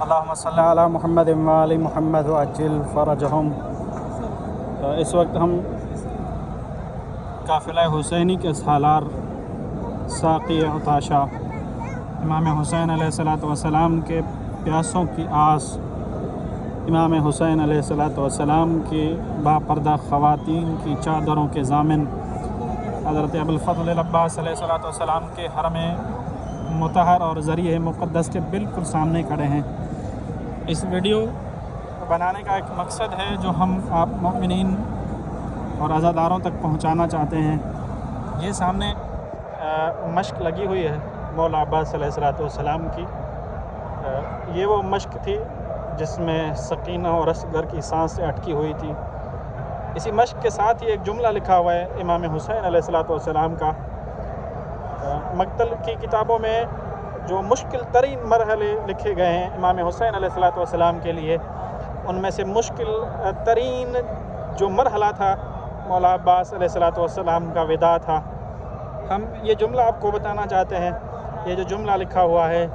اللہم صلی علی محمد و آل محمد وعجل فرجہم۔ اس وقت ہم قافلہ حسینی کے سالار ساقی عطاشہ امام حسین علیہ السلام کے پیاسوں کی آس، امام حسین علیہ السلام کی باپردہ خواتین کی چادروں کے ضامن حضرت ابوالفضل العباس علیہ السلام کے حرم مطہر اور ذریعہ مقدس کے بالکل سامنے کھڑے ہیں۔ اس ویڈیو بنانے کا ایک مقصد ہے جو ہم آپ مومنین اور عزاداروں تک پہنچانا چاہتے ہیں۔ یہ سامنے مشق لگی ہوئی ہے مولا عباس علیہ السلام کی۔ یہ وہ مشق تھی جس میں سکینہ اور اصغر کی سانسیں اٹکی ہوئی تھی۔ اسی مشق کے ساتھ ہی ایک جملہ لکھا ہوا ہے امام حسین علیہ السلام کا۔ مقتل کی کتابوں میں جو مشکل ترین مرحلے لکھے گئے ہیں امام حسین علیہ السلام کے لیے، ان میں سے مشکل ترین جو مرحلہ تھا مولا عباس علیہ السلام کا وداع تھا۔ ہم یہ جملہ آپ کو بتانا چاہتے ہیں۔ یہ جو جملہ لکھا ہوا ہے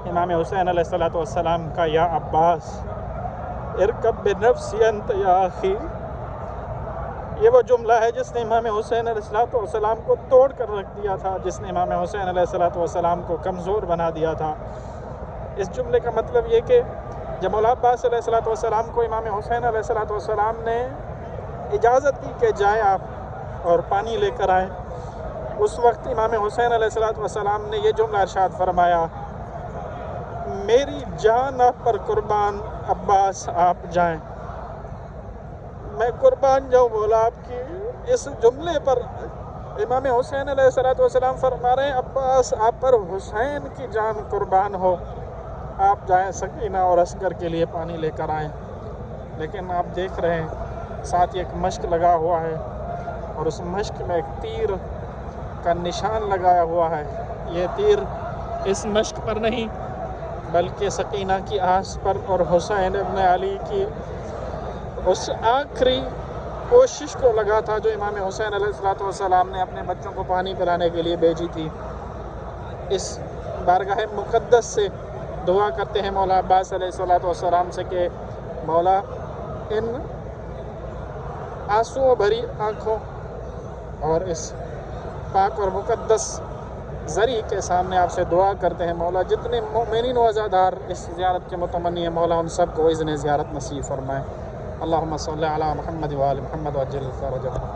امام حسین علیہ السلام کا، یا عباس ارکب بنفسی انت یا اخی، یہ وہ جملہ ہے جس نے امام حسین علیہ السلام کو توڑ کر رکھ دیا تھا، جس نے امام حسین علیہ السلام کو کمزور بنا دیا تھا۔ اس جملے کا مطلب یہ کہ جب مولا عباس علیہ السلام کو امام حسین علیہ السلام نے اجازت دی کہ جائیں آپ اور پانی لے کر آئیں، اس وقت امام حسین علیہ السلام نے یہ جملہ ارشاد فرمایا، میری جان آپ پر قربان عباس آپ جائیں، میں قربان جاؤں مولا آپ کی۔ اس جملے پر امام حسین علیہ السلام فرما رہے ہیں، عباس آپ پر حسین کی جان قربان ہو، آپ جائیں سکینہ اور اصغر کے لیے پانی لے کر آئیں۔ لیکن آپ دیکھ رہے ہیں ساتھ ایک مشق لگا ہوا ہے، اور اس مشق میں ایک تیر کا نشان لگایا ہوا ہے۔ یہ تیر اس مشق پر نہیں بلکہ سکینہ کی آس پر اور حسین ابن علی کی اس آخری کوشش کو لگا تھا جو امام حسین علیہ السلام نے اپنے بچوں کو پانی پلانے کے لیے بھیجی تھی۔ اس بارگاہ مقدس سے دعا کرتے ہیں مولا عباس علیہ السلام سے کہ مولا ان آنسوؤں بھری آنکھوں اور اس پاک اور مقدس ذریعے کے سامنے آپ سے دعا کرتے ہیں مولا، جتنے مومنین و عزادار اس زیارت کے متمنی ہیں مولا، ان سب کو اذن زیارت نصیب فرمائیں۔ اللہم صلی علی محمد و آل محمد وعجل فرجہم۔